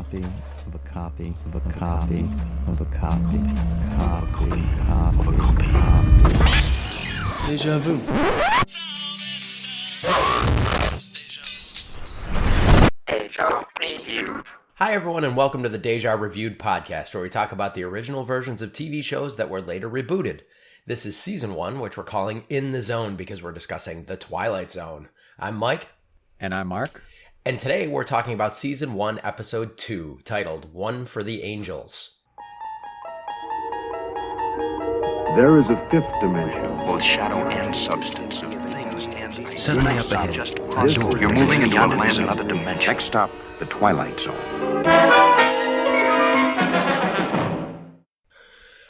copy of a copy of a copy of a copy copy. Deja vu. Deja Reviewed. Hi everyone and welcome to the Deja Reviewed podcast, where we talk about the original versions of TV shows that were later rebooted. This is season 1, which we're calling In the Zone because we're discussing The Twilight Zone. I'm Mike. And I'm Mark. And today we're talking about season 1, episode 2, titled One for the Angels. There is a fifth dimension. Both shadow and substance of things and Suddenly up ahead, just a door. You're moving into a land, another dimension. Next stop, the Twilight Zone.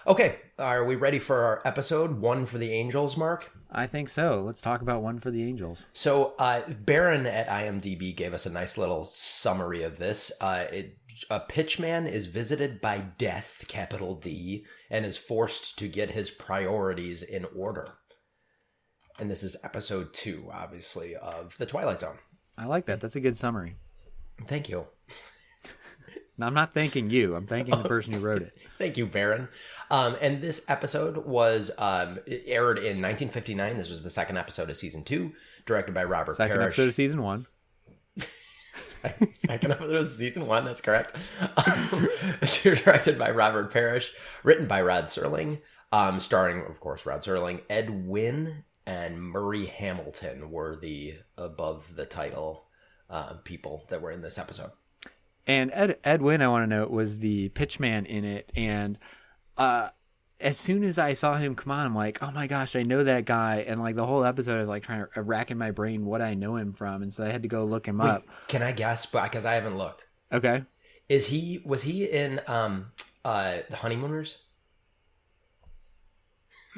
Okay, are we ready for our episode, One for the Angels, Mark? I think so. Let's talk about One for the Angels. So, Baron at IMDb gave us a nice little summary of this. A pitchman is visited by death, capital D, and is forced to get his priorities in order. And this is episode 2, obviously, of The Twilight Zone. I like that. That's a good summary. Thank you. Now, I'm not thanking you. I'm thanking the person who wrote it. Thank you, Baron. And this episode was it aired in 1959. This was the second episode of season 2, directed by Robert Second Parrish. episode of season 1. Second episode of season 1, that's correct. Directed by Robert Parrish, written by Rod Serling, starring, of course, Rod Serling. Ed Wynn and Murray Hamilton were the above the title people that were in this episode. And Ed Wynn, I want to note, was the pitchman in it. And as soon as I saw him come on, I'm like, oh my gosh, I know that guy. And like the whole episode, I was like trying to rack in my brain what I know him from. And so I had to go look him up. Can I guess? Because I haven't looked. Okay. Was he in The Honeymooners?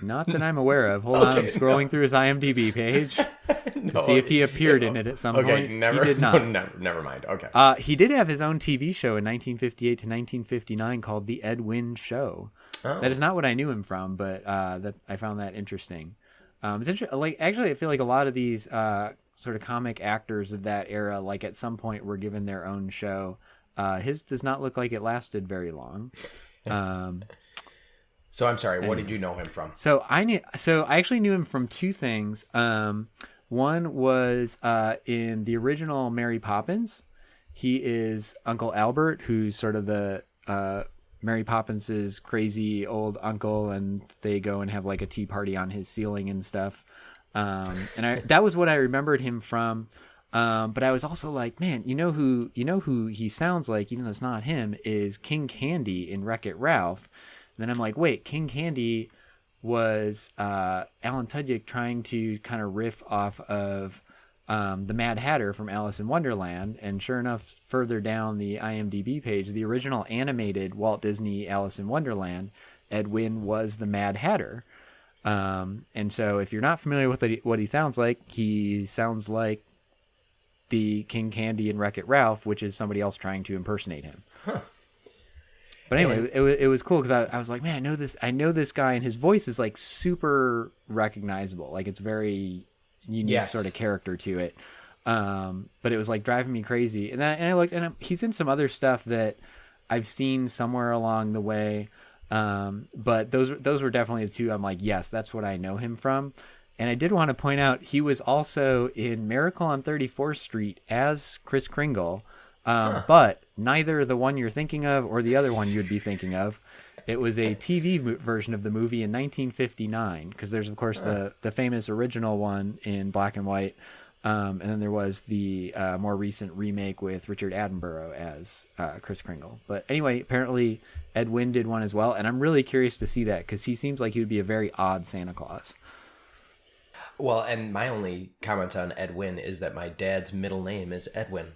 Not that I'm aware of. Hold on, I'm scrolling through his IMDb page to see if he appeared in it at some point. He did not. Never mind. Okay. He did have his own TV show in 1958 to 1959 called The Ed Wynn Show. Oh. That is not what I knew him from, but that I found that interesting. It's interesting. Like, actually, I feel like a lot of these sort of comic actors of that era, like at some point, were given their own show. His does not look like it lasted very long. So I'm sorry. What did you know him from? So I actually knew him from two things. One was in the original Mary Poppins. He is Uncle Albert, who's sort of the Mary Poppins's crazy old uncle, and they go and have like a tea party on his ceiling and stuff. That was what I remembered him from. But I was also like, man, you know who he sounds like, even though it's not him, is King Candy in Wreck-It Ralph. And then I'm like, wait, King Candy was Alan Tudyk trying to kind of riff off of the Mad Hatter from Alice in Wonderland. And sure enough, further down the IMDb page, the original animated Walt Disney Alice in Wonderland, Ed Wynn was the Mad Hatter. And so if you're not familiar with what he sounds like the King Candy in Wreck-It Ralph, which is somebody else trying to impersonate him. Huh. But anyway, it was cool because I was like, man, I know this guy, and his voice is like super recognizable. Like it's very unique sort of character to it. But it was like driving me crazy. And he's in some other stuff that I've seen somewhere along the way. But those were definitely the two. I'm like, yes, that's what I know him from. And I did want to point out he was also in Miracle on 34th Street as Kris Kringle. But neither the one you're thinking of or the other one you'd be thinking of. It was a TV version of the movie in 1959, because there's, of course, the famous original one in black and white. And then there was the more recent remake with Richard Attenborough as Kris Kringle. But anyway, apparently Ed Wynn did one as well. And I'm really curious to see that, because he seems like he would be a very odd Santa Claus. Well, and my only comment on Ed Wynn is that my dad's middle name is Edwin.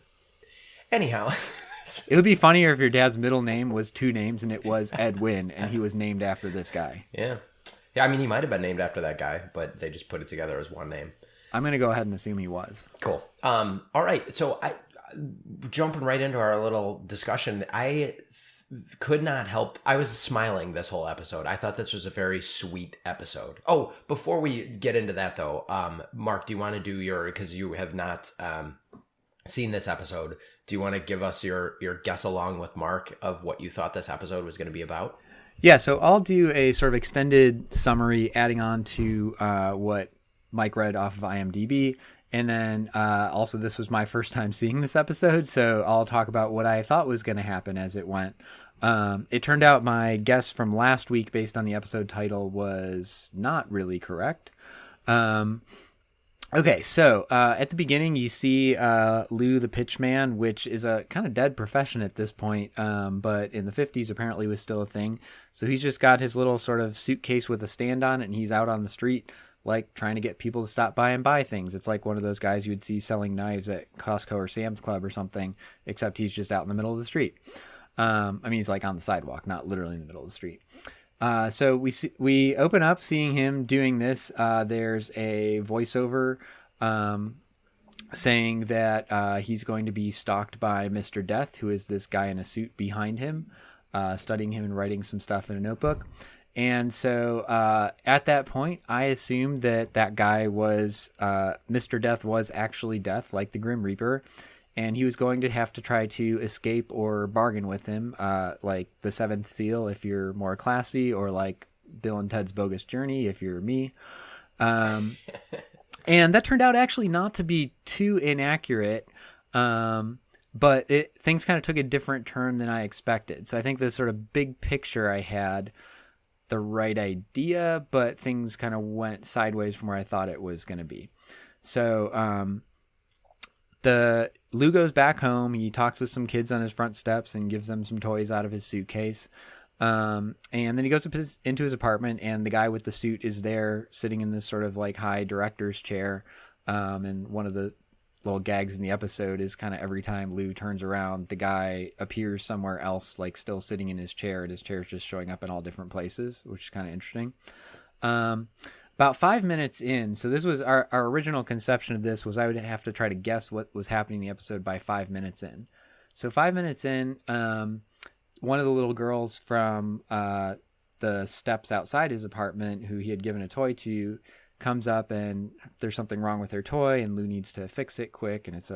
Anyhow, it would be funnier if your dad's middle name was two names and it was Ed Wynn and he was named after this guy. Yeah. I mean, he might have been named after that guy, but they just put it together as one name. I'm going to go ahead and assume he was. Cool. All right. So jumping right into our little discussion, I could not help. I was smiling this whole episode. I thought this was a very sweet episode. Oh, before we get into that though, Mark, do you want to do because you have not seen this episode, do you want to give us your guess along with Mark of what you thought this episode was going to be about? Yeah, so I'll do a sort of extended summary adding on to what Mike read off of IMDb. And then also this was my first time seeing this episode, so I'll talk about what I thought was going to happen as it went. It turned out my guess from last week based on the episode title was not really correct. Okay, so at the beginning you see Lou the Pitchman, which is a kind of dead profession at this point, but in the 50s apparently was still a thing. So he's just got his little sort of suitcase with a stand on it, and he's out on the street like trying to get people to stop by and buy things. It's like one of those guys you would see selling knives at Costco or Sam's Club or something, except he's just out in the middle of the street. I mean, he's like on the sidewalk, not literally in the middle of the street. So we open up seeing him doing this. There's a voiceover saying that he's going to be stalked by Mr. Death, who is this guy in a suit behind him, studying him and writing some stuff in a notebook. And so at that point, I assumed that guy was Mr. Death was actually Death, like the Grim Reaper. And he was going to have to try to escape or bargain with him, like the Seventh Seal if you're more classy, or like Bill and Ted's Bogus Journey if you're me. And that turned out actually not to be too inaccurate, but things kind of took a different turn than I expected. So I think the sort of big picture I had the right idea, but things kind of went sideways from where I thought it was going to be. So Lou goes back home. He talks with some kids on his front steps and gives them some toys out of his suitcase. And then he goes into his apartment, and the guy with the suit is there sitting in this sort of like high director's chair. And one of the little gags in the episode is kind of every time Lou turns around, the guy appears somewhere else, like still sitting in his chair, and his chair's just showing up in all different places, which is kind of interesting. About 5 minutes in, so this was our original conception of this was I would have to try to guess what was happening in the episode by 5 minutes in. So 5 minutes in, one of the little girls from the steps outside his apartment, who he had given a toy to, comes up, and there's something wrong with her toy, and Lou needs to fix it quick, and it's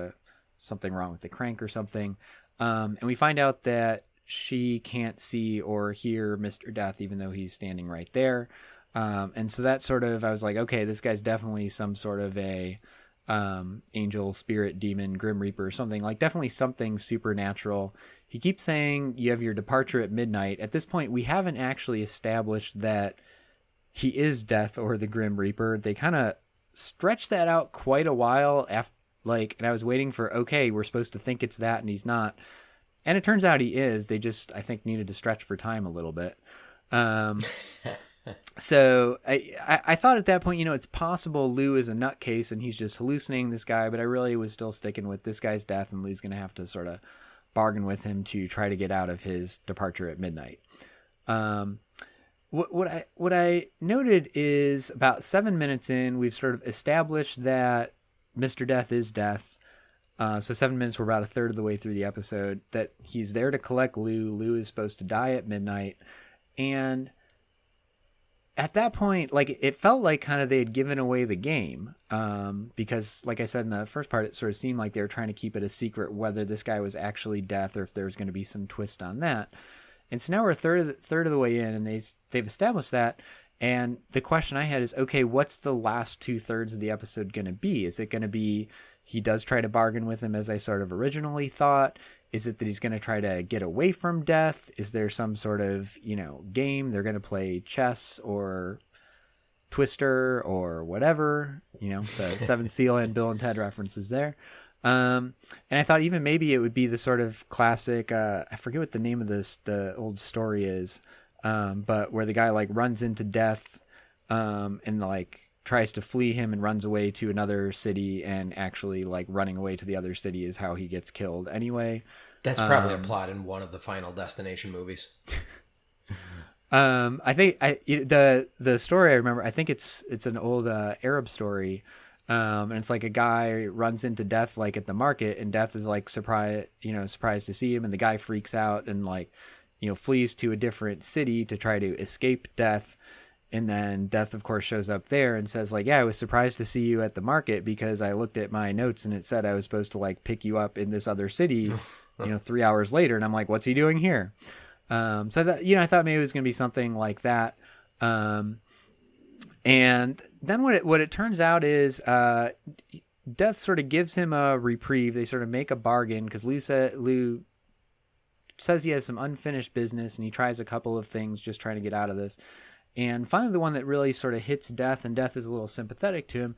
something wrong with the crank or something. And we find out that she can't see or hear Mr. Death, even though he's standing right there. And so that sort of, I was like, okay, this guy's definitely some sort of a angel, spirit, demon, Grim Reaper, something like definitely something supernatural. He keeps saying you have your departure at midnight. At this point, we haven't actually established that he is Death or the Grim Reaper. They kind of stretch that out quite a while after, and I was waiting for, okay, we're supposed to think it's that, and he's not. And it turns out he is. They just, I think, needed to stretch for time a little bit. So I thought at that point, it's possible Lou is a nutcase and he's just hallucinating this guy, but I really was still sticking with this guy's Death, and Lou's going to have to sort of bargain with him to try to get out of his departure at midnight. What I noted is about 7 minutes in, we've sort of established that Mr. Death is Death. So 7 minutes, we're about a third of the way through the episode, that he's there to collect Lou. Lou is supposed to die at midnight. And at that point, it felt like kind of they had given away the game, because, like I said in the first part, it sort of seemed like they were trying to keep it a secret whether this guy was actually Death or if there was going to be some twist on that. And so now we're a third of the way in, and they've established that. And the question I had is, okay, what's the last 2/3 of the episode going to be? Is it going to be he does try to bargain with him as I sort of originally thought? Is it that he's going to try to get away from Death? Is there some sort of, game? They're going to play chess or Twister or whatever, the Seventh Seal and Bill and Ted references there. And I thought even maybe it would be the sort of classic, I forget what the name of the old story is, but where the guy runs into Death, and tries to flee him and runs away to another city, and actually running away to the other city is how he gets killed anyway. That's probably a plot in one of the Final Destination movies. I think the story I remember, I think it's an old Arab story, and it's a guy runs into Death at the market, and Death is surprised to see him, and the guy freaks out and flees to a different city to try to escape Death. And then Death, of course, shows up there and says, like, yeah, I was surprised to see you at the market because I looked at my notes and it said I was supposed to, like, pick you up in this other city, 3 hours later. And I'm like, what's he doing here? So I thought maybe it was going to be something like that. And then what it turns out is Death sort of gives him a reprieve. They sort of make a bargain because Lou says he has some unfinished business and he tries a couple of things just trying to get out of this. And finally, the one that really sort of hits Death, and Death is a little sympathetic to him,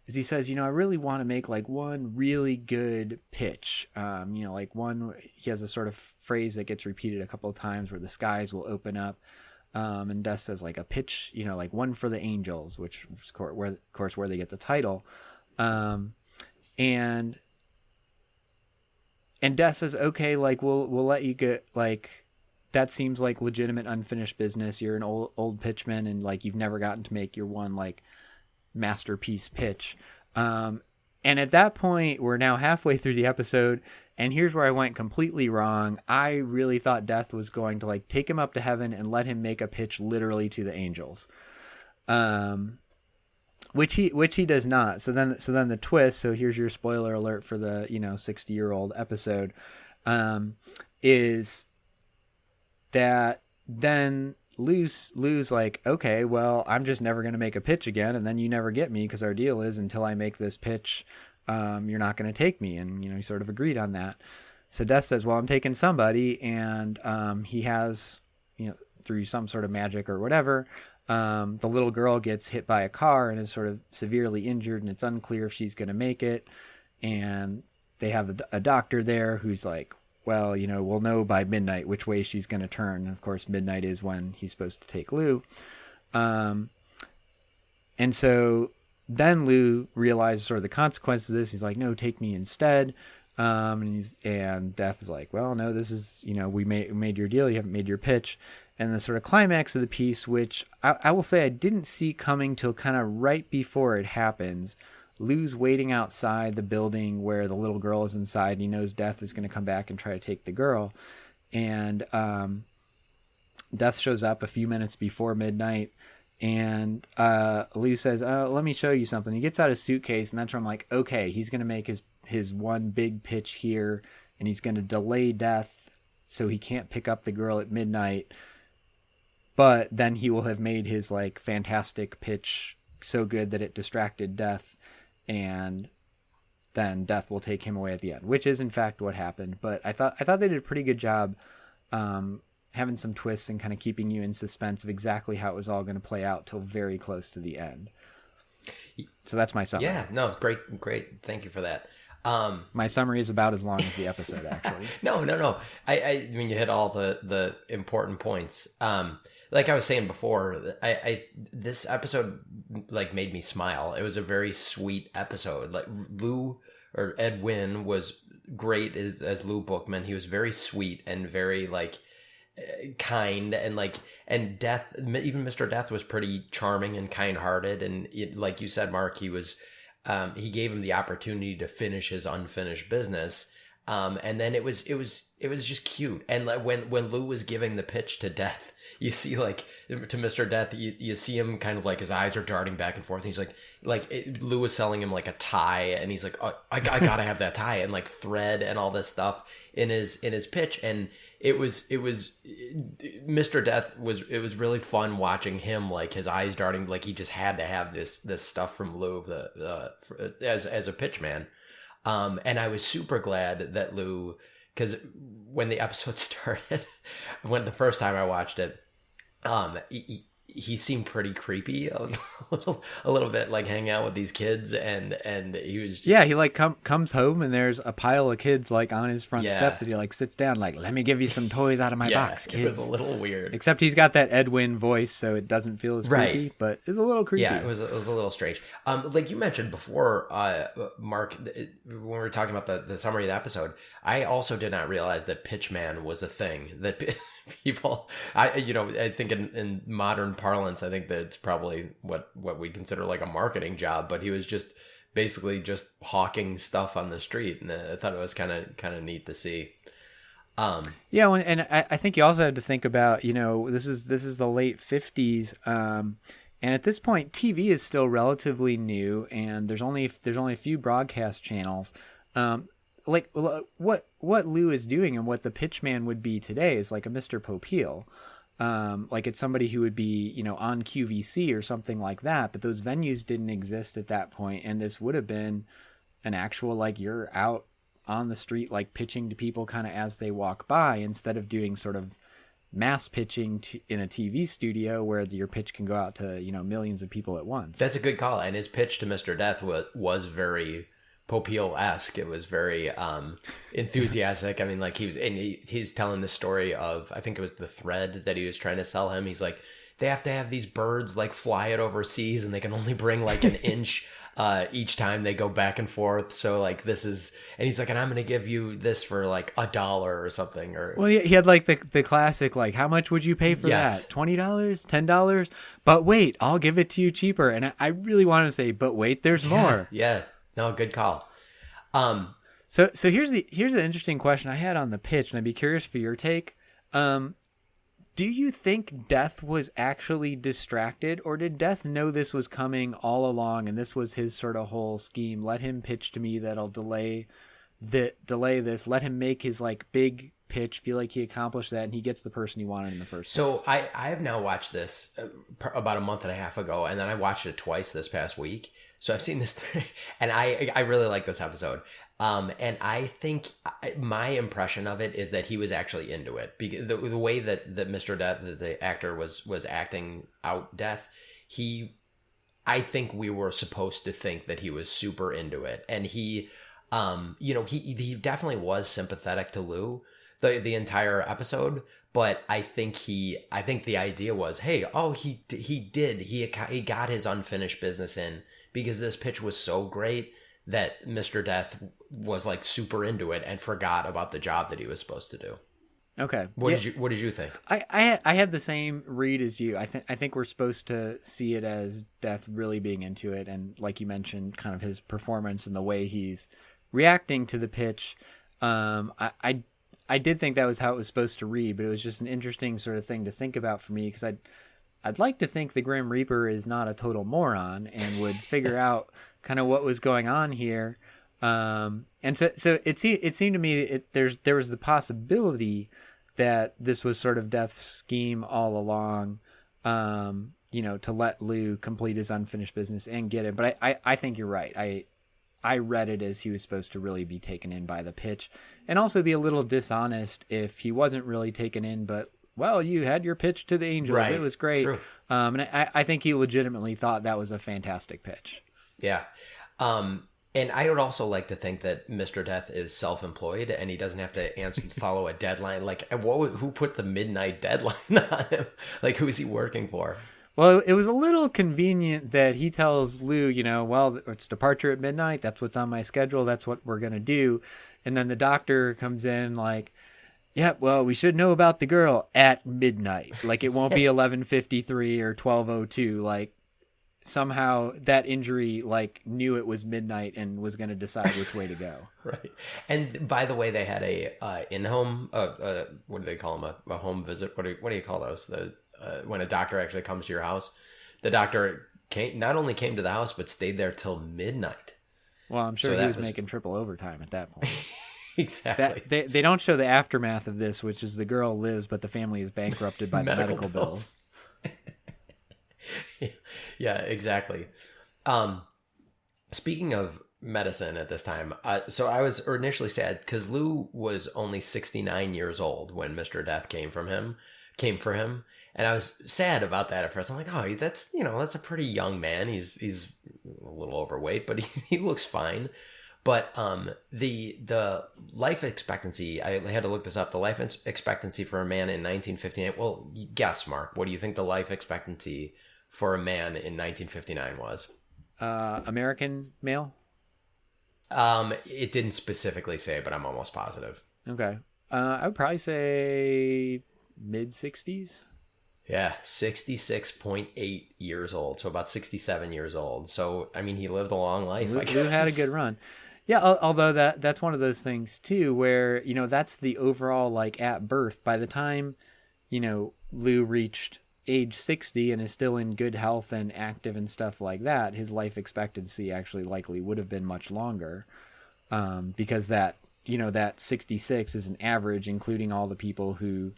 is he says, I really want to make like one really good pitch. Like one, he has a sort of phrase that gets repeated a couple of times where the skies will open up. And Death says like a pitch, like one for the angels, which is where they get the title. And Death says, okay, like we'll let you get like, that seems like legitimate unfinished business. You're an old pitchman and like you've never gotten to make your one like masterpiece pitch. And at that point, we're now halfway through the episode, and here's where I went completely wrong. I really thought Death was going to like take him up to heaven and let him make a pitch literally to the angels. Which he does not. So then the twist, so here's your spoiler alert for the 60-year-old episode, is that then Lou's like, okay, well, I'm just never going to make a pitch again, and then you never get me because our deal is until I make this pitch, you're not going to take me. And he sort of agreed on that. So Death says, well, I'm taking somebody, and he has, through some sort of magic or whatever, the little girl gets hit by a car and is sort of severely injured, and it's unclear if she's going to make it. And they have a doctor there who's like, well, we'll know by midnight which way she's going to turn. And of course, midnight is when he's supposed to take Lou. And so then Lou realizes sort of the consequences of this. He's like, no, take me instead. And Death is like, well, no, this is, we made your deal. You haven't made your pitch. And the sort of climax of the piece, which I will say I didn't see coming till kind of right before it happens. Lou's waiting outside the building where the little girl is inside. And he knows Death is going to come back and try to take the girl. And Death shows up a few minutes before midnight. And Lou says, let me show you something. He gets out his suitcase, and that's where I'm like, okay, he's going to make his one big pitch here. And he's going to delay Death so he can't pick up the girl at midnight. But then he will have made his like fantastic pitch so good that it distracted Death. And then Death will take him away at the end, which is in fact what happened. But I thought they did a pretty good job having some twists and kind of keeping you in suspense of exactly how it was all going to play out till very close to the end. So that's my summary. Yeah, no, great. Thank you for that. My summary is about as long as the episode, actually. No. I mean, you hit all the important points. Like I was saying before, this episode like made me smile. It was a very sweet episode. Like Lou or Ed Wynn was great as Lou Bookman. He was very sweet and very like kind and Death, even Mr. Death was pretty charming and kind-hearted. And like you said, Mark, he he gave him the opportunity to finish his unfinished business. And then it was just cute. And like when Lou was giving the pitch to Death, you see like to Mr. Death, you see him kind of like his eyes are darting back and forth. And he's Lou was selling him like a tie, and he's like, oh, I gotta have that tie, and like thread and all this stuff in his pitch. And it was Mr. Death it was really fun watching him, like his eyes darting, like he just had to have this stuff from Lou as a pitch man. And I was super glad that Lou, because when the episode started, the first time I watched it, he seemed pretty creepy, a little bit, like hanging out with these kids, and he was he like comes home and there's a pile of kids like on his front step that he like sits down like, let me give you some toys out of my box, kids. It was a little weird, except he's got that Edwin voice, so it doesn't feel as creepy, but it's a little creepy. It was a little strange. Like you mentioned before, Mark, when we were talking about the summary of the episode, I also did not realize that Pitchman was a thing that people, I think in modern parlance, I think that it's probably what we consider like a marketing job, but he was just basically just hawking stuff on the street, and I thought it was kind of neat to see. And I think you also have to think about, this is the late 50s, And at this point, TV is still relatively new, and there's only a few broadcast channels. Like what Lou is doing and what the pitchman would be today is like a Mr. Popeil. Like it's somebody who would be, you know, on QVC or something like that, but those venues didn't exist at that point, and this would have been an actual, like, you're out on the street, like, pitching to people kind of as they walk by, instead of doing sort of mass pitching in a TV studio where your pitch can go out to, you know, millions of people at once. That's a good call. And his pitch to Mr. Death was very Popeil-esque. It was very enthusiastic. I mean, like he was telling the story of, I think it was the thread that he was trying to sell him. He's like, they have to have these birds like fly it overseas, and they can only bring like an inch each time they go back and forth. So like this is, and he's like, and I'm going to give you this for like $1 or something. Or well, he had like the classic, like, how much would you pay for Yes. that? $20, $10? But wait, I'll give it to you cheaper. And I really want to say, but wait, there's more. Yeah. No, good call. So here's the interesting question I had on the pitch, and I'd be curious for your take. Do you think Death was actually distracted, or did Death know this was coming all along, and this was his sort of whole scheme? Let him pitch to me, that'll delay this. Let him make his like big pitch, feel like he accomplished that, and he gets the person he wanted in the first place. So I have now watched this about a month and a half ago, and then I watched it twice this past week. So I've seen this, and I really like this episode. And I think my impression of it is that he was actually into it, because the way that Mr. Death, the actor, was acting out Death, I think we were supposed to think that he was super into it, and he definitely was sympathetic to Lou the entire episode. But I think the idea was, hey, he got his unfinished business in, because this pitch was so great that Mr. Death was like super into it and forgot about the job that he was supposed to do. Okay. What did you think? I had the same read as you. I think we're supposed to see it as Death really being into it, and like you mentioned, kind of his performance and the way he's reacting to the pitch. I did think that was how it was supposed to read, but it was just an interesting sort of thing to think about for me, because I'd like to think the Grim Reaper is not a total moron and would figure out kind of what was going on here. And so it seemed to me there was the possibility that this was sort of Death's scheme all along, to let Lou complete his unfinished business and get it. But I think you're right. I read it as he was supposed to really be taken in by the pitch, and also be a little dishonest if he wasn't really taken in, but, well, you had your pitch to the Angels. Right. It was great. True. And I think he legitimately thought that was a fantastic pitch. Yeah. And I would also like to think that Mr. Death is self-employed and he doesn't have to follow a deadline. Like, who put the midnight deadline on him? Like, who is he working for? Well, it was a little convenient that he tells Lou, well, it's departure at midnight. That's what's on my schedule. That's what we're going to do. And then the doctor comes in like, yeah, well, we should know about the girl at midnight. Like, it won't be 11:53 or 12:02. Like, somehow that injury, like, knew it was midnight and was going to decide which way to go. Right. And by the way, they had a in-home, what do they call them? A home visit? What do you call those? When a doctor actually comes to your house. The doctor not only came to the house, but stayed there till midnight. Well, I'm sure he was making triple overtime at that point. Exactly. They don't show the aftermath of this, which is the girl lives, but the family is bankrupted by the medical bills. Yeah, exactly. Speaking of medicine at this time, so I was initially sad because Lou was only 69 years old when Mr. Death came for him. And I was sad about that at first. I'm like, oh, that's a pretty young man. He's a little overweight, but he looks fine. But the life expectancy, I had to look this up. The life expectancy for a man in 1959. Well, guess, Mark. What do you think the life expectancy for a man in 1959 was? American male? It didn't specifically say, but I'm almost positive. Okay. I would probably say mid-60s. Yeah, 66.8 years old, so about 67 years old. So, I mean, he lived a long life. Lou had a good run. Yeah, although that's one of those things, too, where, that's the overall, like, at birth. By the time, Lou reached age 60 and is still in good health and active and stuff like that, his life expectancy actually likely would have been much longer, because that 66 is an average, including all the people who,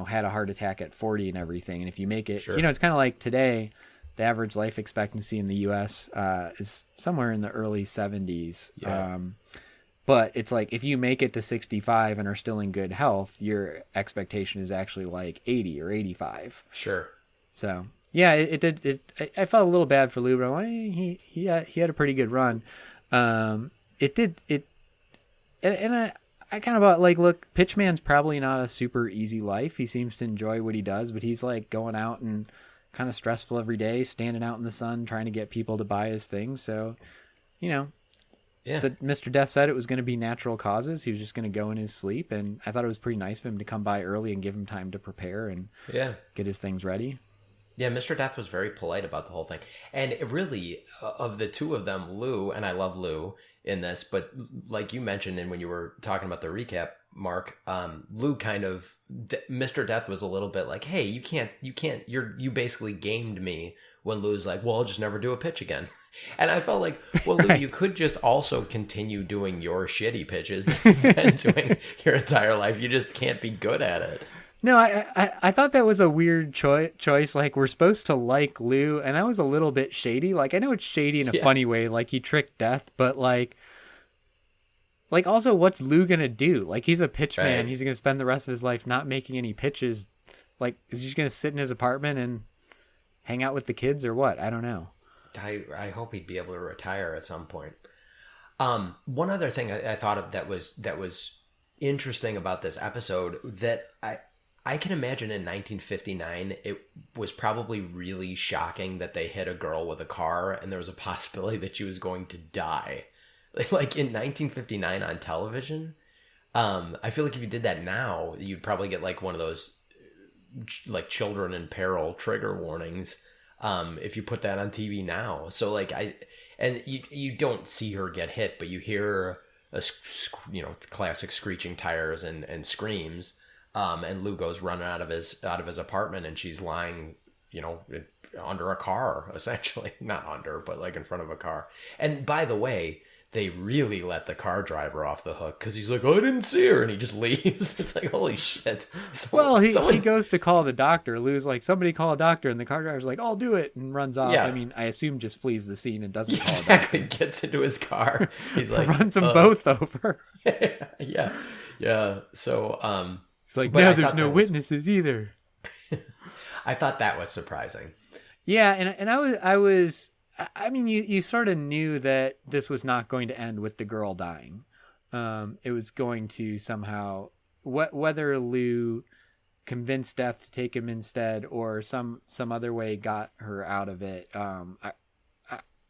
had a heart attack at 40 and everything. And if you make it, Sure. it's kind of like today, the average life expectancy in the U.S. Is somewhere in the early 70s. Yeah. But it's like if you make it to 65 and are still in good health, your expectation is actually like 80 or 85. Sure. So yeah, it did. I felt a little bad for Lou, but I'm like, he had a pretty good run. And I kind of thought, like, look, Pitchman's probably not a super easy life. He seems to enjoy what he does, but he's like going out and kind of stressful every day, standing out in the sun, trying to get people to buy his things. So, Yeah. Mr. Death said it was going to be natural causes. He was just going to go in his sleep. And I thought it was pretty nice of him to come by early and give him time to prepare and get his things ready. Yeah, Mr. Death was very polite about the whole thing. And it really, of the two of them, Lou, and I love Lou in this, but like you mentioned, and when you were talking about the recap, Mark, Lou kind of, Mr. Death was a little bit like, hey, you basically gamed me, when Lou's like, well, I'll just never do a pitch again. And I felt like, well, Lou, you could just also continue doing your shitty pitches that you've been doing your entire life. You just can't be good at it. No, I thought that was a weird choice. Like, we're supposed to like Lou, and that was a little bit shady. Like, I know it's shady in a funny way, like he tricked Death, but like also, what's Lou gonna do? Like, he's a pitch man. He's gonna spend the rest of his life not making any pitches. Like, is he just gonna sit in his apartment and hang out with the kids, or what? I don't know. I hope he'd be able to retire at some point. One other thing I thought of that was interesting about this episode, that I can imagine in 1959, it was probably really shocking that they hit a girl with a car and there was a possibility that she was going to die. Like in 1959 on television, I feel like if you did that now, you'd probably get like one of those like children in peril trigger warnings if you put that on TV now. So like you don't see her get hit, but you hear classic screeching tires and screams. And Lou goes running out of his apartment, and she's lying, under a car, essentially. Not under, but like in front of a car. And by the way, they really let the car driver off the hook, because he's like, oh, I didn't see her, and he just leaves. It's like, holy shit. He goes to call the doctor. Lou's like, somebody call a doctor, and the car driver's like, I'll do it, and runs off. Yeah. I mean, I assume just flees the scene and doesn't call a exactly doctor. Gets into his car. He's like, runs them both over. yeah. So it's like, no, there's no witnesses either. I thought that was surprising. Yeah, and I was I mean, you sort of knew that this was not going to end with the girl dying. It was going to somehow, whether Lou convinced Death to take him instead or some other way got her out of it.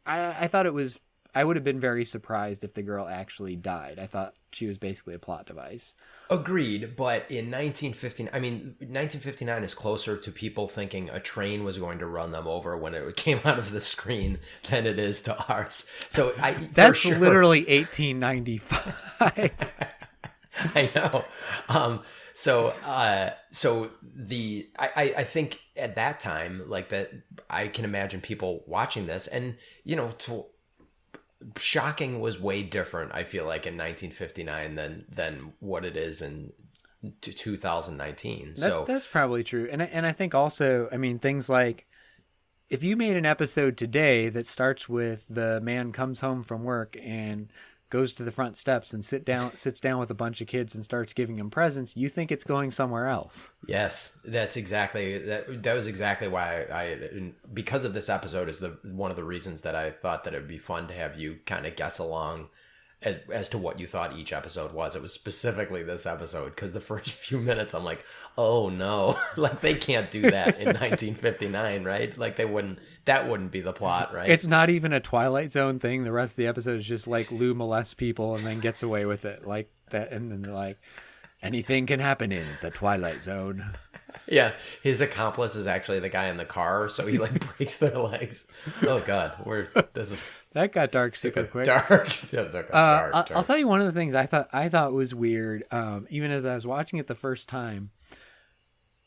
I thought it was, I would have been very surprised if the girl actually died. I thought she was basically a plot device. Agreed, but in 1959 is closer to people thinking a train was going to run them over when it came out of the screen than it is to ours. So that's literally 1895. I know. I think at that time, like that, I can imagine people watching this, and shocking was way different, I feel like, in 1959 than what it is in 2019. That's probably true. And I think also, I mean, things like, if you made an episode today that starts with the man comes home from work and goes to the front steps and sits down with a bunch of kids and starts giving them presents, you think it's going somewhere else. Yes, that's exactly that was exactly why because of this episode is one of the reasons that I thought that it would be fun to have you kind of guess along as to what you thought each episode was. It was specifically this episode, because the first few minutes I'm like, oh no, like they can't do that in 1959, right? Like that wouldn't be the plot, right? It's not even a Twilight Zone thing. The rest of the episode is just like Lou molests people and then gets away with it like that, and then they're like, anything can happen in the Twilight Zone. Yeah, his accomplice is actually the guy in the car, so he like breaks their legs. Oh god, that got dark super quick. Dark. I'll tell you one of the things I thought was weird. Even as I was watching it the first time,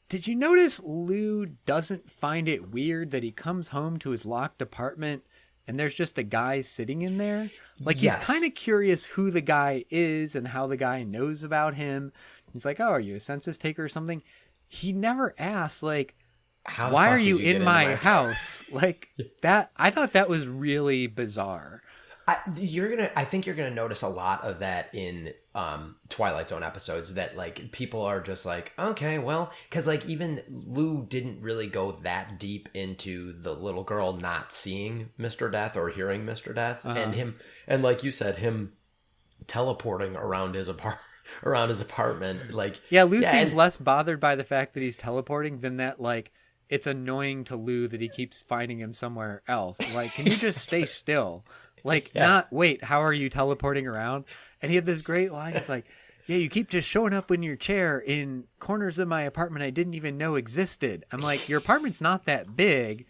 Did you notice Lou doesn't find it weird that he comes home to his locked apartment and there's just a guy sitting in there? Like, he's Yes. kind of curious who the guy is and how the guy knows about him. He's like, oh, are you a census taker or something? He never asks, like, How the why fuck are did you get in into my house? Like, that, I thought that was really bizarre. I think you're gonna notice a lot of that in Twilight Zone episodes, that like people are just like, okay, well, because like even Lou didn't really go that deep into the little girl not seeing Mr. Death or hearing Mr. Death, and like you said, him teleporting around his apartment, like Yeah, Lou seems and- less bothered by the fact that he's teleporting than that, like, it's annoying to Lou that he keeps finding him somewhere else. Like, can you just stay still? Like, not, wait, how are you teleporting around? And he had this great line. It's like, yeah, you keep just showing up in your chair in corners of my apartment I didn't even know existed. I'm like, your apartment's not that big.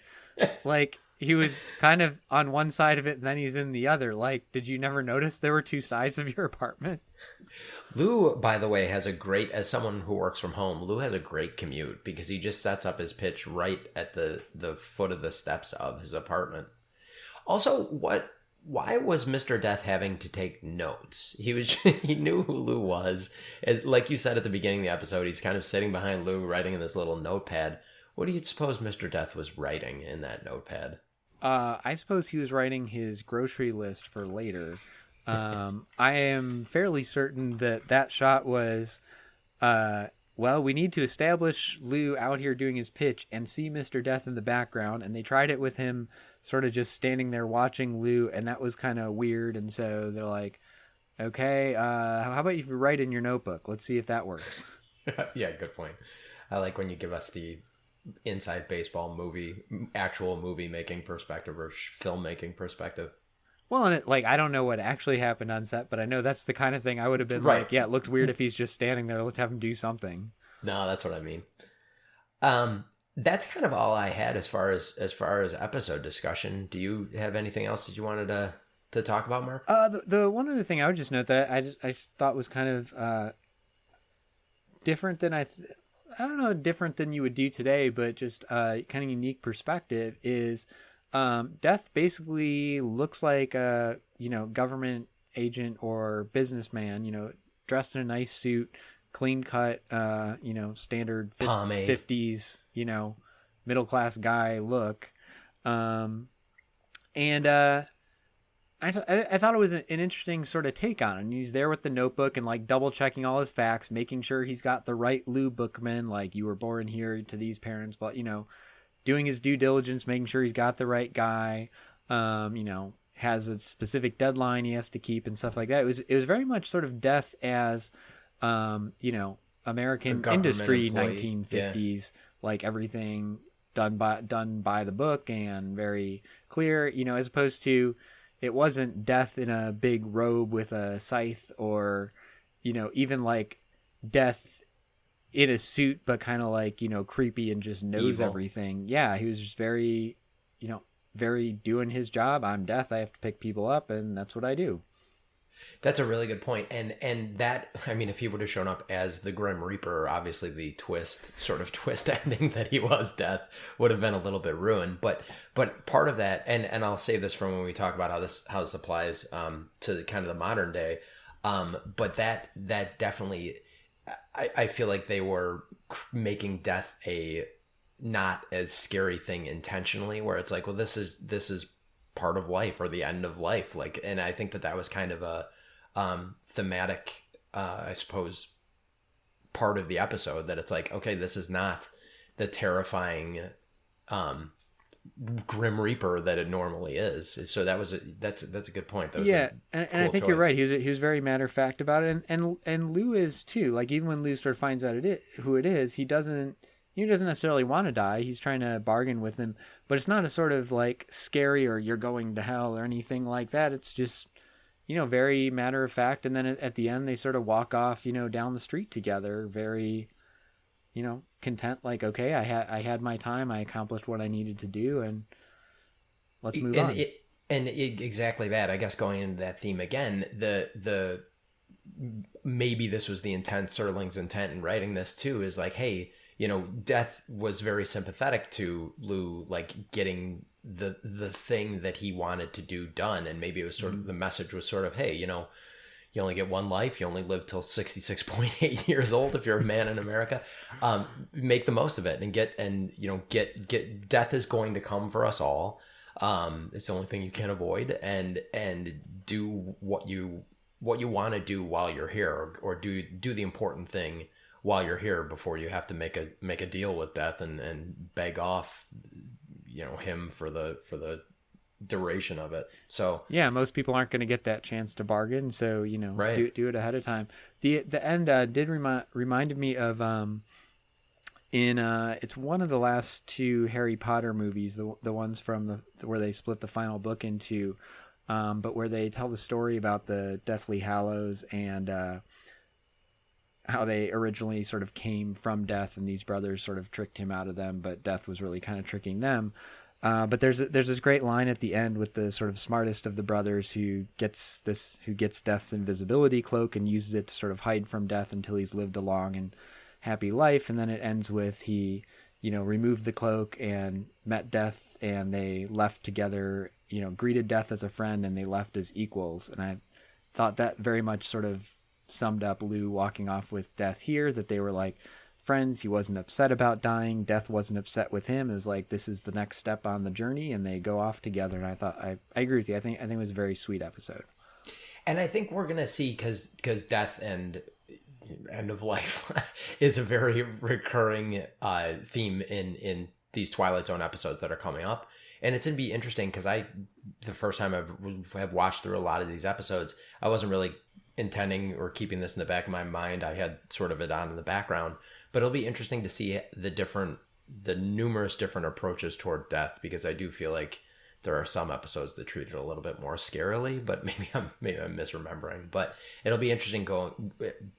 Like, he was kind of on one side of it and then he's in the other. Like, did you never notice there were two sides of your apartment? Lou, by the way, has a great, as someone who works from home, Lou has a great commute because he just sets up his pitch right at the foot of the steps of his apartment. Also, why was Mr. Death having to take notes? He knew who Lou was. And like you said at the beginning of the episode, he's kind of sitting behind Lou writing in this little notepad. What do you suppose Mr. Death was writing in that notepad? I suppose he was writing his grocery list for later. I am fairly certain that shot was, well, we need to establish Lou out here doing his pitch and see Mr. Death in the background. And they tried it with him sort of just standing there watching Lou, and that was kind of weird. And so they're like, okay, how about you write in your notebook? Let's see if that works. Yeah, good point. I like when you give us the inside baseball actual movie making perspective or filmmaking perspective. Well, and it, like, I don't know what actually happened on set, but I know that's the kind of thing I would have been Right. like, yeah, it looks weird if he's just standing there. Let's have him do something. No, that's what I mean. That's kind of all I had as far as episode discussion. Do you have anything else that you wanted to talk about, Mark? The one other thing I would just note that I thought was kind of different than different than you would do today, but just kind of unique perspective is Death basically looks like a government agent or businessman, dressed in a nice suit, clean cut, standard Pomade. 50s, middle class guy look. I thought it was an interesting sort of take on it. And he's there with the notebook and like double checking all his facts, making sure he's got the right Lou Bookman, like you were born here to these parents, but doing his due diligence, making sure he's got the right guy, has a specific deadline he has to keep and stuff like that. It was very much sort of Death as, American industry, employee. 1950s, like everything done by the book and very clear, as opposed to, it wasn't Death in a big robe with a scythe or, even like Death in a suit, but kind of like, creepy and just knows Evil. everything. Yeah. He was just very, very doing his job. I'm Death. I have to pick people up and that's what I do. That's a really good point. And that, I mean, if he would have shown up as the Grim Reaper, obviously the twist ending that he was Death would have been a little bit ruined. But part of that, and I'll save this from when we talk about how this applies to kind of the modern day. But that definitely, I feel like they were making Death a not as scary thing intentionally, where it's like, well, this is part of life or the end of life. Like, and I think that was kind of a thematic, I suppose, part of the episode, that it's like, okay, this is not the terrifying Grim Reaper that it normally is. So that's a good point. That was and I think choice. you're right. He was very matter of fact about it, and Lou is too. Like, even when Lou sort of finds out who it is, he doesn't necessarily want to die. He's trying to bargain with him, but it's not a sort of like scary or you're going to hell or anything like that. It's just, very matter of fact. And then at the end, they sort of walk off, down the street together, very, content. Like, okay, I had my time. I accomplished what I needed to do, and let's move on. Exactly that. I guess going into that theme again, maybe this was the intent, Serling's intent in writing this too, is like, hey, Death was very sympathetic to Lou, like getting the thing that he wanted to do done. And maybe it was sort of, the message was sort of, hey, you only get one life. You only live till 66.8 years old if you're a man in America. Make the most of it and get death is going to come for us all. It's the only thing you can avoid, and do what you want to do while you're here, or do the important thing while you're here before you have to make a deal with death and beg off, him for the duration of it. So yeah, most people aren't going to get that chance to bargain, so right. do it ahead of time. The end did reminded me of it's one of the last two Harry Potter movies, the ones from where they split the final book into, but where they tell the story about the Deathly Hallows and how they originally sort of came from Death, and these brothers sort of tricked him out of them, but Death was really kind of tricking them. But there's this great line at the end with the sort of smartest of the brothers who gets Death's invisibility cloak and uses it to sort of hide from Death until he's lived a long and happy life. And then it ends with he, removed the cloak and met Death, and they left together, greeted Death as a friend, and they left as equals. And I thought that very much sort of summed up Lou walking off with Death here, that they were like friends. He wasn't upset about dying. Death wasn't upset with him. It was like, this is the next step on the journey, and they go off together. And I thought, I agree with you. I think it was a very sweet episode. And I think we're going to see, because Death and end of life is a very recurring theme in these Twilight Zone episodes that are coming up. And it's going to be interesting because the first time I have watched through a lot of these episodes, I wasn't really intending or keeping this in the back of my mind. I had sort of it on in the background, but it'll be interesting to see the numerous different approaches toward death, because I do feel like there are some episodes that treat it a little bit more scarily, but maybe I'm misremembering. But it'll be interesting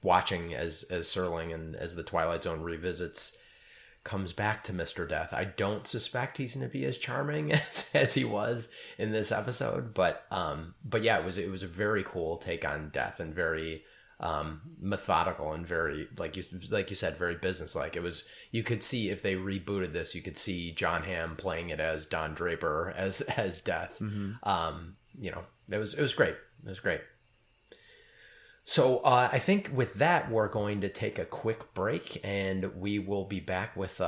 watching as Serling and as the Twilight Zone revisits comes back to Mr. Death. I don't suspect he's going to be as charming as he was in this episode, but yeah, it was a very cool take on death, and very methodical, and very, like you said, very businesslike. It was, you could see, if they rebooted this, you could see John Hamm playing it as Don Draper as Death. Mm-hmm. It was great. It was great. So I think with that, we're going to take a quick break, and we will be back with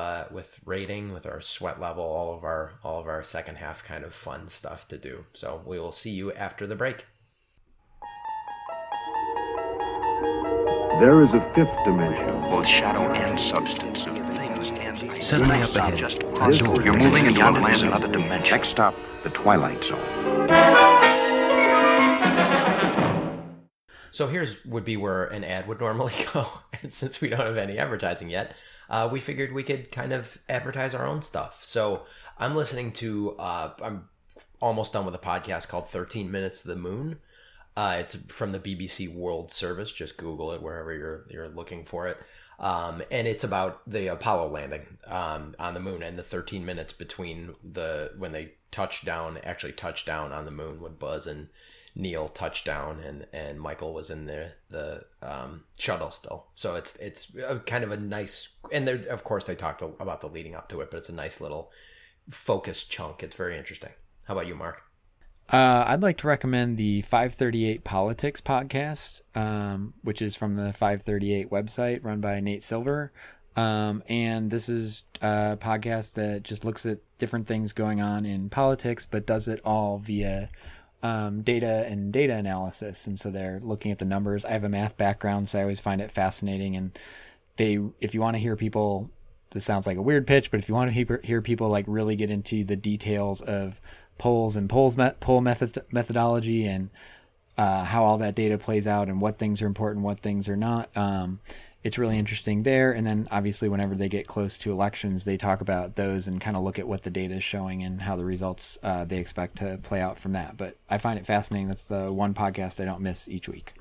rating, with our sweat level, all of our second half kind of fun stuff to do. So we will see you after the break. There is a fifth dimension. Both shadow and substance of things and Suddenly up ahead, just a cross door. over. You're moving into another dimension. Next stop, the Twilight Zone. So would be where an ad would normally go. And since we don't have any advertising yet, we figured we could kind of advertise our own stuff. So I'm listening to, I'm almost done with a podcast called 13 Minutes to the Moon. It's from the BBC World Service. Just Google it wherever you're looking for it. And it's about the Apollo landing on the moon, and the 13 minutes between when they actually touched down on the moon, when Buzz and Neil touched down, and Michael was in the shuttle still. So it's a kind of a nice, and there, of course, they talked about the leading up to it, but it's a nice little focused chunk. It's very interesting. How about you, Mark? I'd like to recommend the 538 Politics podcast, which is from the 538 website, run by Nate Silver. And this is a podcast that just looks at different things going on in politics, but does it all via data and data analysis. And so they're looking at the numbers. I have a math background, so I always find it fascinating. And if you want to hear people, this sounds like a weird pitch, but if you want to hear people like really get into the details of polls and poll methodology and how all that data plays out and what things are important, what things are not, it's really interesting there. And then obviously whenever they get close to elections, they talk about those and kind of look at what the data is showing and how the results they expect to play out from that. But I find it fascinating. That's the one podcast I don't miss each week.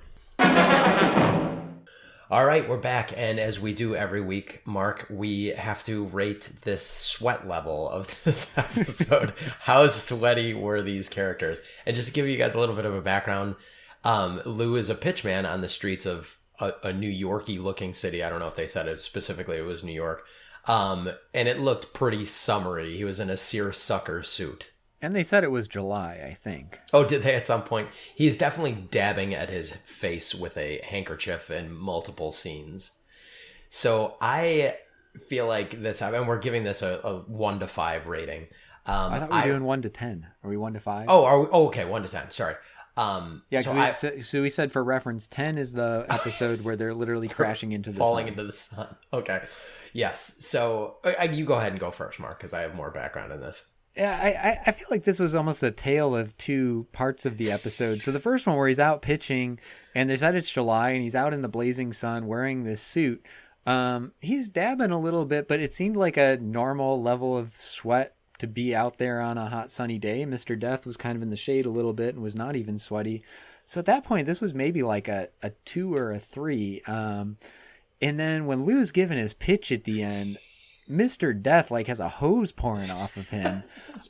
All right, we're back. And as we do every week, Mark, we have to rate this sweat level of this episode. How sweaty were these characters? And just to give you guys a little bit of a background, Lou is a pitchman on the streets of a New Yorky looking city. I don't know if they said it specifically, it was New York. And it looked pretty summery. He was in a seersucker suit. And they said it was July, I think. Oh, did they at some point? He's definitely dabbing at his face with a handkerchief in multiple scenes. So I feel like this, and we're giving this a 1 to 5 rating. I thought we were doing 1 to 10. Are we 1 to 5? Oh, are we? Oh, okay, 1 to 10. Sorry. Yeah, so we said for reference, 10 is the episode where they're literally crashing into the falling sun. into the sun. Okay, yes. So you go ahead and go first, Mark, because I have more background in this. Yeah, I feel like this was almost a tale of two parts of the episode. So the first one where he's out pitching, and they said it's July, and he's out in the blazing sun wearing this suit. He's dabbing a little bit, but it seemed like a normal level of sweat to be out there on a hot sunny day. Mr. Death was kind of in the shade a little bit and was not even sweaty. So at that point, this was maybe like a 2 or a 3. And then when Lou's giving his pitch at the end, Mr. Death like has a hose pouring off of him.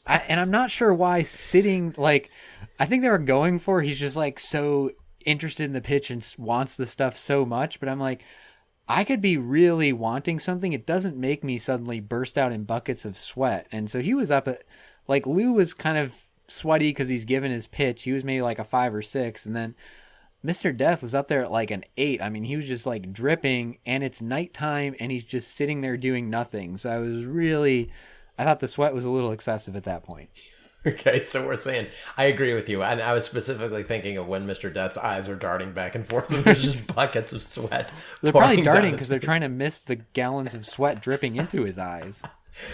And I'm not sure why sitting, like, I think they were going for, he's just like so interested in the pitch and wants the stuff so much. But I'm like, I could be really wanting something. It doesn't make me suddenly burst out in buckets of sweat. And so he was up at, like, Lou was kind of sweaty because he's given his pitch. He was maybe like a 5 or 6. And then Mr. Death was up there at like an 8. I mean, he was just like dripping, and it's nighttime and he's just sitting there doing nothing. So I thought the sweat was a little excessive at that point. Okay, so we're saying, I agree with you. And I was specifically thinking of when Mr. Death's eyes are darting back and forth and there's just buckets of sweat. They're probably darting because they're trying to miss the gallons of sweat dripping into his eyes.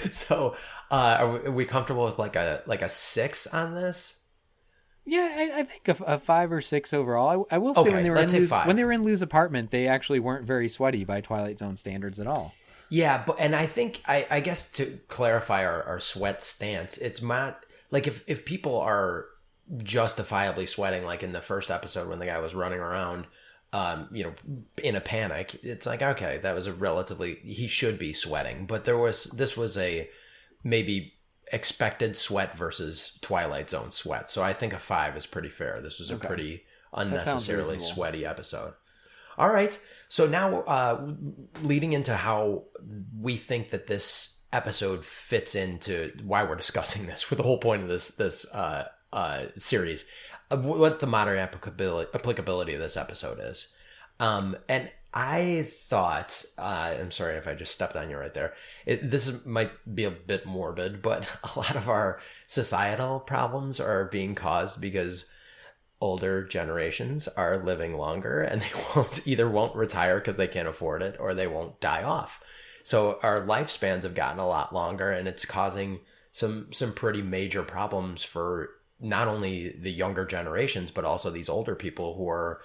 So are we comfortable with like a 6 on this? Yeah, I think a 5 or 6 overall. I will say Okay, when they were in Lou's apartment, they actually weren't very sweaty by Twilight Zone standards at all. Yeah, and I think, I guess to clarify our sweat stance, it's not, like if people are justifiably sweating, like in the first episode when the guy was running around, in a panic, it's like, okay, that was he should be sweating. But this was a maybe expected sweat versus Twilight Zone sweat. So I think a 5 is pretty fair. This was a pretty unnecessarily sweaty episode. All right. So now leading into how we think that this episode fits into why we're discussing this, for the whole point of this series, what the modern applicability of this episode is. And I thought, I'm sorry if I just stepped on you right there. Might be a bit morbid, but a lot of our societal problems are being caused because older generations are living longer and they won't retire because they can't afford it, or they won't die off. So our lifespans have gotten a lot longer, and it's causing some pretty major problems for not only the younger generations, but also these older people who are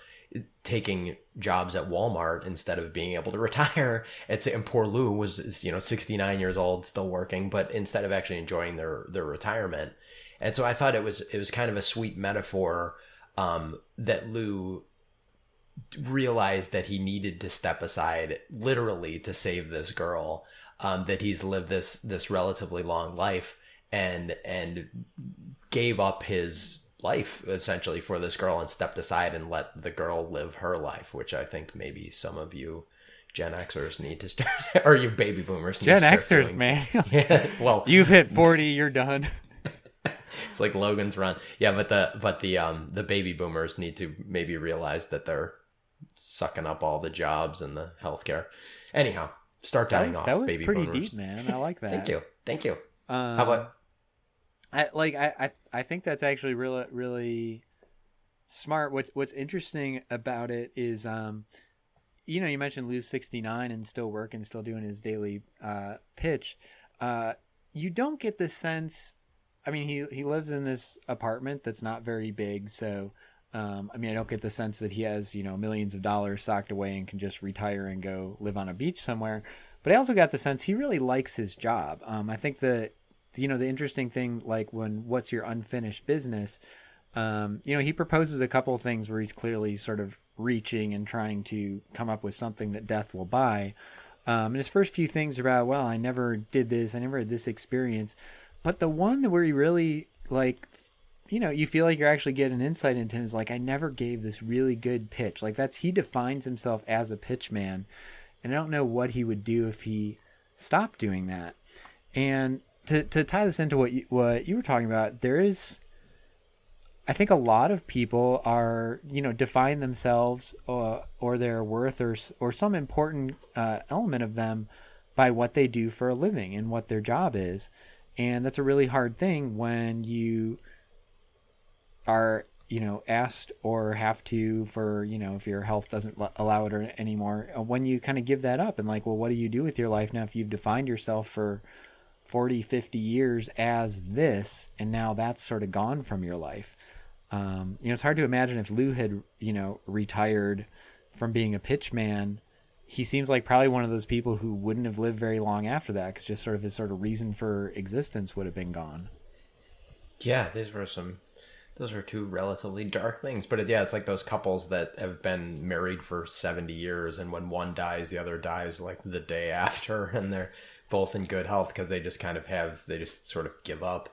taking jobs at Walmart instead of being able to retire. And poor Lou was 69 years old, still working, but instead of actually enjoying their retirement. And so I thought it was kind of a sweet metaphor that Lou realized that he needed to step aside literally to save this girl, that he's lived this relatively long life and gave up his life essentially for this girl and stepped aside and let the girl live her life, which I think maybe some of you Gen Xers need to start, or you baby boomers need Gen to start Xers, doing. Man. Yeah, well, you've hit 40, you're done. It's like Logan's Run. Yeah, but the baby boomers need to maybe realize that they're sucking up all the jobs and the healthcare. Anyhow, start dying off. That was baby pretty boomers. deep, man. I like that. Thank you. How about? I think that's actually really, really smart. What's interesting about it is, you mentioned Lou's 69 and still working, still doing his daily pitch. You don't get the sense. I mean, he lives in this apartment that's not very big, so I don't get the sense that he has millions of dollars socked away and can just retire and go live on a beach somewhere. But I also got the sense he really likes his job. I think that the interesting thing, like when what's your unfinished business, he proposes a couple of things where he's clearly sort of reaching and trying to come up with something that Death will buy. And his first few things are about, well, I never did this, I never had this experience. But the one where he really, like, you feel like you're actually getting insight into him is like, I never gave this really good pitch. Like, he defines himself as a pitch man. And I don't know what he would do if he stop doing that. And to tie this into what you were talking about, there is, I think a lot of people are, define themselves or their worth or some important element of them by what they do for a living and what their job is. And that's a really hard thing when you are, asked or have to for, if your health doesn't allow it anymore, when you kind of give that up and like, well, what do you do with your life now if you've defined yourself for 40, 50 years as this, and now that's sort of gone from your life. It's hard to imagine if Lou had, retired from being a pitchman. He seems like probably one of those people who wouldn't have lived very long after that, because just sort of his sort of reason for existence would have been gone. Yeah, those are two relatively dark things. But it's like those couples that have been married for 70 years, and when one dies, the other dies like the day after, and they're both in good health because they just kind of they just sort of give up.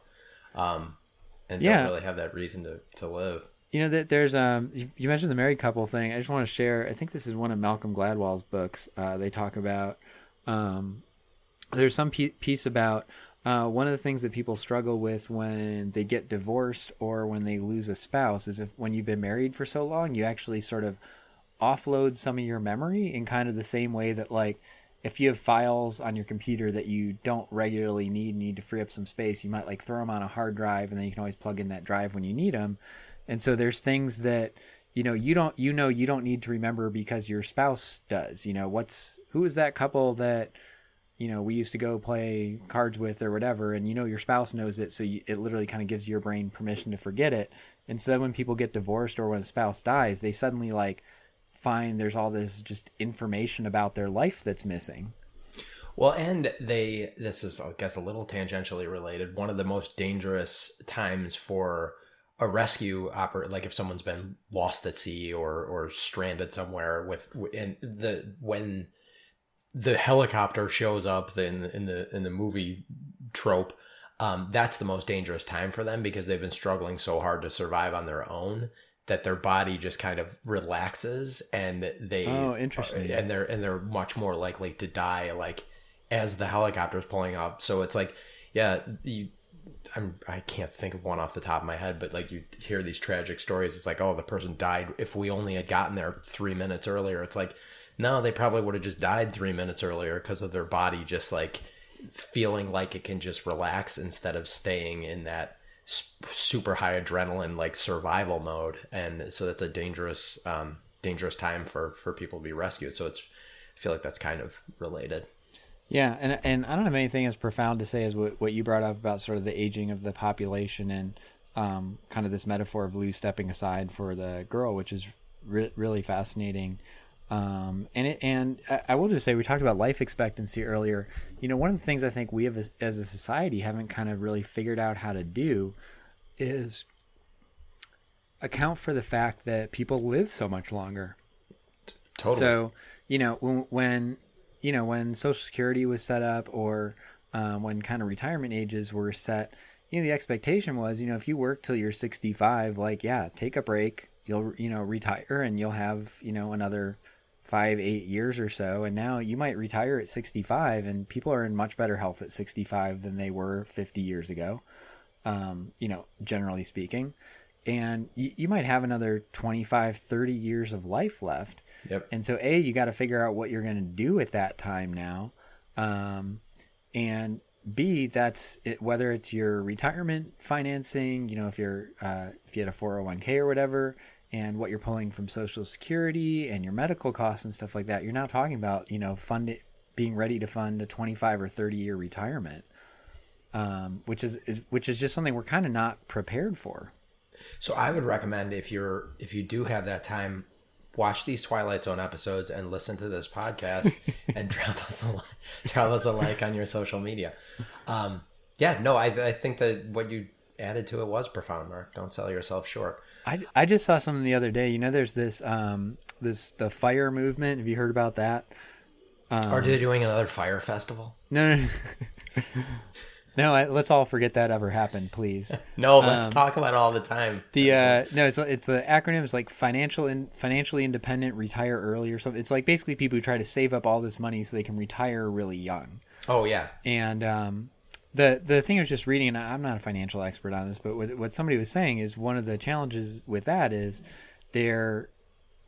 And don't really have that reason to live. There's you mentioned the married couple thing. I just want to share. I think this is one of Malcolm Gladwell's books. They talk about there's some piece about one of the things that people struggle with when they get divorced or when they lose a spouse is when you've been married for so long, you actually sort of offload some of your memory in kind of the same way that like if you have files on your computer that you don't regularly need to free up some space, you might like throw them on a hard drive, and then you can always plug in that drive when you need them. And so there's things that, you don't need to remember because your spouse does. Who is that couple that, we used to go play cards with or whatever, and your spouse knows it, so it literally kind of gives your brain permission to forget it. And so when people get divorced or when a spouse dies, they suddenly like find there's all this just information about their life that's missing. Well, and this is, I guess, a little tangentially related. One of the most dangerous times for a rescue like if someone's been lost at sea or stranded somewhere when the helicopter shows up in the movie trope, that's the most dangerous time for them because they've been struggling so hard to survive on their own that their body just kind of relaxes and interesting. And they're much more likely to die like as the helicopter is pulling up. So it's like, I can't think of one off the top of my head, but like you hear these tragic stories. It's like, oh, the person died. If we only had gotten there 3 minutes earlier, it's like, no, they probably would have just died 3 minutes earlier because of their body just like feeling like it can just relax instead of staying in that super high adrenaline like survival mode. And so that's a dangerous time for people to be rescued. So I feel like that's kind of related. Yeah, and I don't have anything as profound to say as what you brought up about sort of the aging of the population and kind of this metaphor of Lou stepping aside for the girl, which is really fascinating. And I will just say, we talked about life expectancy earlier. One of the things I think we have as a society haven't kind of really figured out how to do is account for the fact that people live so much longer. Totally. So, when Social Security was set up or when kind of retirement ages were set, the expectation was, if you work till you're 65, like, take a break, you'll, retire and you'll have, another 5-8 years or so. And now you might retire at 65 and people are in much better health at 65 than they were 50 years ago, generally speaking. And you might have another 25, 30 years of life left. Yep. And so you got to figure out what you're going to do at that time now. And B, that's it, whether it's your retirement financing, if you had a 401k or whatever, and what you're pulling from Social Security and your medical costs and stuff like that. You're now talking about, being ready to fund a 25 or 30 year retirement, which is just something we're kind of not prepared for. So I would recommend if you do have that time, watch these Twilight Zone episodes and listen to this podcast and drop us a like on your social media. I think that what you added to it was profound, Mark. Don't sell yourself short. I just saw something the other day. There's this the fire movement. Have you heard about that? Are they doing another fire festival? No. No, let's all forget that ever happened, please. No, let's talk about it all the time. No, it's the acronym is like financially independent, retire early or something. It's like basically people who try to save up all this money so they can retire really young. Oh yeah. And the thing I was just reading, and I'm not a financial expert on this, but what somebody was saying is one of the challenges with that is they're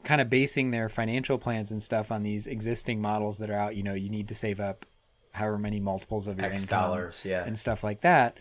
kind of basing their financial plans and stuff on these existing models that are out. You know, you need to save up however many multiples of your X income dollars, yeah, and stuff like that,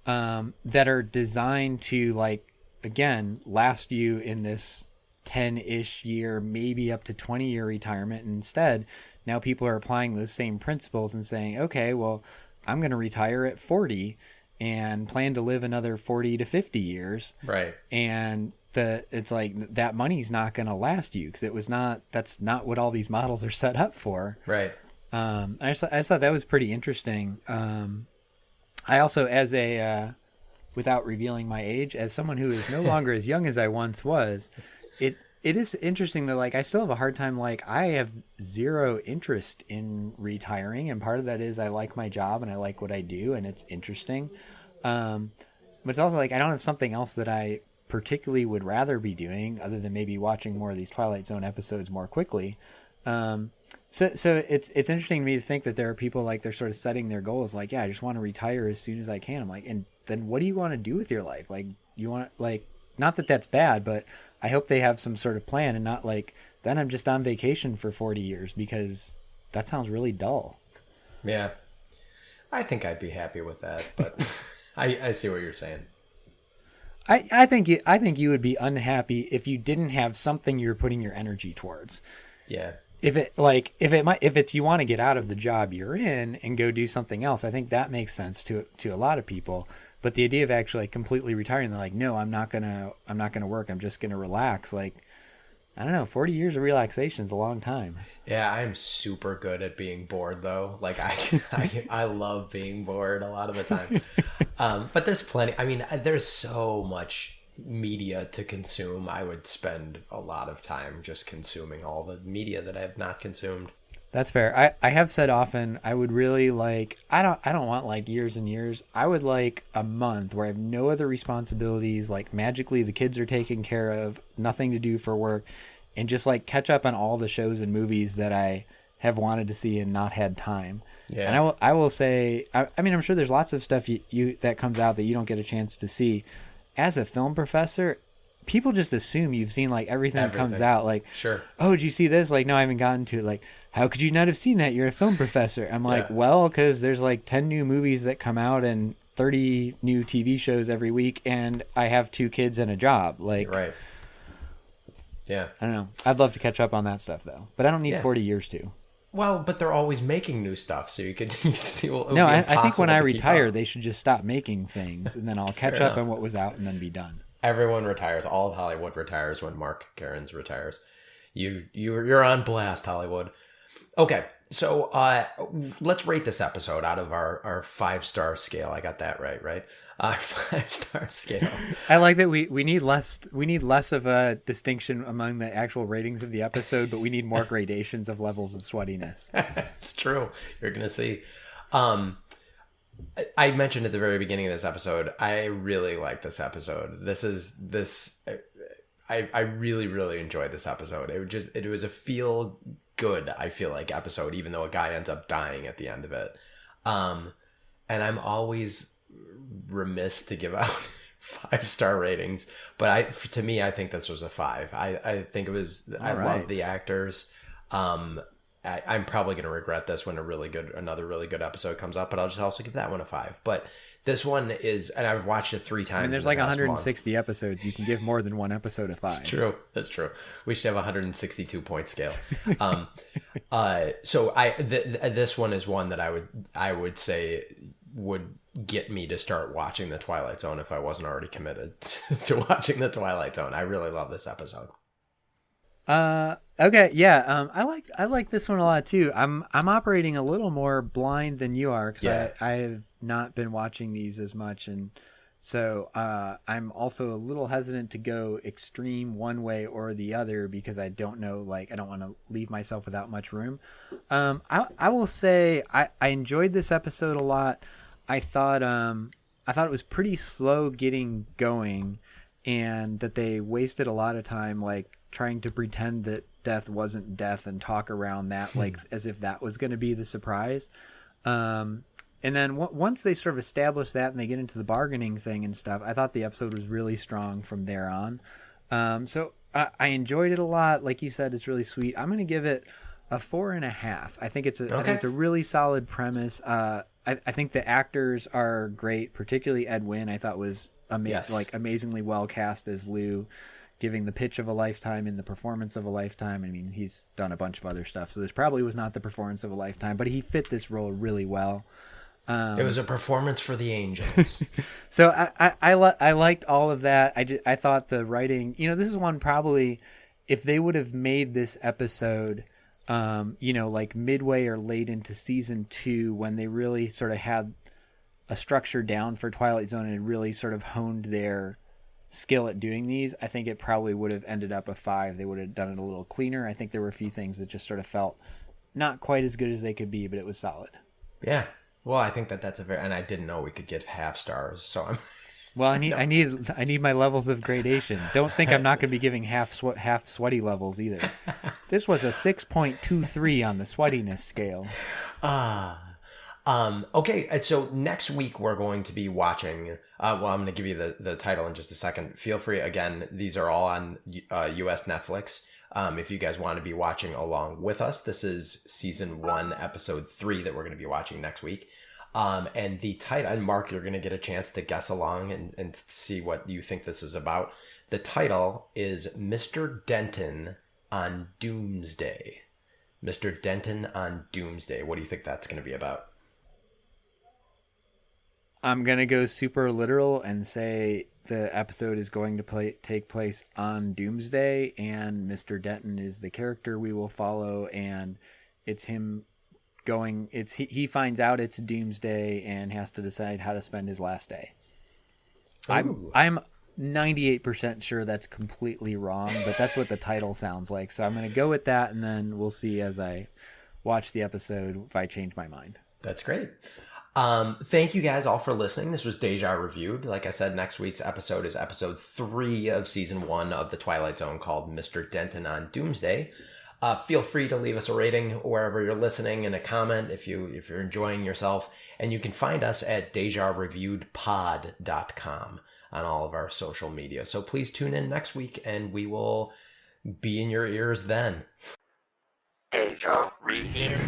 that are designed to, like, again, last you in this 10-ish year, maybe up to 20-year retirement. And instead, now people are applying those same principles and saying, okay, well, I'm going to retire at 40 and plan to live another 40 to 50 years. Right. And it's like that money's not going to last you because that's not what all these models are set up for. Right. I just thought that was pretty interesting. I also, as without revealing my age, as someone who is no longer as young as I once was, it is interesting that, like, I still have a hard time. Like, I have zero interest in retiring, and part of that is I like my job and I like what I do, and it's interesting. But it's also like I don't have something else that I particularly would rather be doing other than maybe watching more of these Twilight Zone episodes more quickly. So it's interesting to me to think that there are people, like, they're sort of setting their goals like, yeah, I just want to retire as soon as I can. I'm like, and then what do you want to do with your life? Like, you want, like, not that that's bad, but I hope they have some sort of plan and not like, then I'm just on vacation for 40 years because that sounds really dull. Yeah. I think I'd be happy with that, but I see what you're saying. I think you would be unhappy if you didn't have something you're putting your energy towards. Yeah. If it's you want to get out of the job you're in and go do something else, I think that makes sense to a lot of people. But the idea of actually completely retiring, they're like, no, I'm not gonna work. I'm just gonna relax. Like, I don't know, 40 years of relaxation is a long time. Yeah, I'm super good at being bored though. Like I love being bored a lot of the time. But there's plenty. I mean, there's so much media to consume. I would spend a lot of time just consuming all the media that I have not consumed. That's fair. I have said often I would really like, I don't want like years and years. I would like a month where I have no other responsibilities, like magically the kids are taken care of, nothing to do for work, and just like catch up on all the shows and movies that I have wanted to see and not had time. Yeah. And I will say, I mean, I'm sure there's lots of stuff you that comes out that you don't get a chance to see. As a film professor, people just assume you've seen like everything that comes out. Like, sure. Oh, did you see this? Like, no, I haven't gotten to it. Like, how could you not have seen that? You're a film professor. I'm like, well, because there's like 10 new movies that come out and 30 new TV shows every week, and I have 2 kids and a job. Like, right. Yeah. I don't know. I'd love to catch up on that stuff though, but I don't need 40 years to. Well, but they're always making new stuff, so you could see. No, I think when I retire, they should just stop making things, and then I'll catch up on what was out, and then be done. Everyone retires. All of Hollywood retires when Mark Cairns retires. You're on blast, Hollywood. Okay, so let's rate this episode out of our 5-star scale. I got that right? Our 5-star scale. I like that we need less of a distinction among the actual ratings of the episode, but we need more gradations of levels of sweatiness. It's true. You're gonna see. I mentioned at the very beginning of this episode, I really like this episode. I really, really enjoyed this episode. It was a feel good, I feel like, episode, even though a guy ends up dying at the end of it. And I'm always remiss to give out 5-star ratings, but to me, I think this was a 5. I think it was. I love the actors. I'm probably going to regret this when another really good episode comes up, but I'll just also give that one a 5. But this one is, and I've watched it 3 times. I mean, there's like 160 episodes. You can give more than one episode a 5. That's true. That's true. We should have a 162 point scale. So this one is one that I would say would get me to start watching the Twilight Zone if I wasn't already committed to watching the Twilight Zone. I really love this episode. Okay, yeah. I like this one a lot too. I'm operating a little more blind than you are because I have not been watching these as much, and so I'm also a little hesitant to go extreme one way or the other because I don't know. Like, I don't want to leave myself without much room. I will say I enjoyed this episode a lot. I thought it was pretty slow getting going, and that they wasted a lot of time like trying to pretend that death wasn't death and talk around that like as if that was going to be the surprise. And then once they sort of establish that and they get into the bargaining thing and stuff, I thought the episode was really strong from there on. So I enjoyed it a lot. Like you said, it's really sweet. I'm going to give it a 4.5. I think it's a really solid premise. I think the actors are great, particularly Ed Wynn. I thought was amazingly well cast as Lou, giving the pitch of a lifetime and the performance of a lifetime. I mean, he's done a bunch of other stuff, so this probably was not the performance of a lifetime, but he fit this role really well. It was a performance for the angels. So I liked all of that. I thought the writing, this is one probably, if they would have made this episode, like midway or late into season 2, when they really sort of had a structure down for Twilight Zone and really sort of honed their skill at doing these, I think it probably would have ended up a 5. They would have done it a little cleaner. I think there were a few things that just sort of felt not quite as good as they could be, but it was solid. Yeah. Well, I think that's and I didn't know we could give half stars, so I'm. Well, I need my levels of gradation. Don't think I'm not going to be giving half sweaty levels either. This was a 6.23 on the sweatiness scale. Okay, so next week we're going to be watching. I'm going to give you the title in just a second. Feel free. Again, these are all on U.S. Netflix. If you guys want to be watching along with us, this is season 1, episode 3 that we're going to be watching next week. And the title, and Mark, you're going to get a chance to guess along and see what you think this is about. The title is Mr. Denton on Doomsday. Mr. Denton on Doomsday. What do you think that's going to be about? I'm going to go super literal and say the episode is going to take place on Doomsday, and Mr. Denton is the character we will follow, and it's him going, he finds out it's Doomsday and has to decide how to spend his last day. I'm 98% sure that's completely wrong, but that's what the title sounds like. So I'm going to go with that, and then we'll see as I watch the episode if I change my mind. That's great. Thank you guys all for listening. This was Deja Reviewed. Like I said, next week's episode is episode 3 of season 1 of The Twilight Zone, called Mr. Denton on Doomsday. Feel free to leave us a rating wherever you're listening and a comment if you're enjoying yourself. And you can find us at DejaReviewedPod.com on all of our social media. So please tune in next week and we will be in your ears then. Deja Reviewed.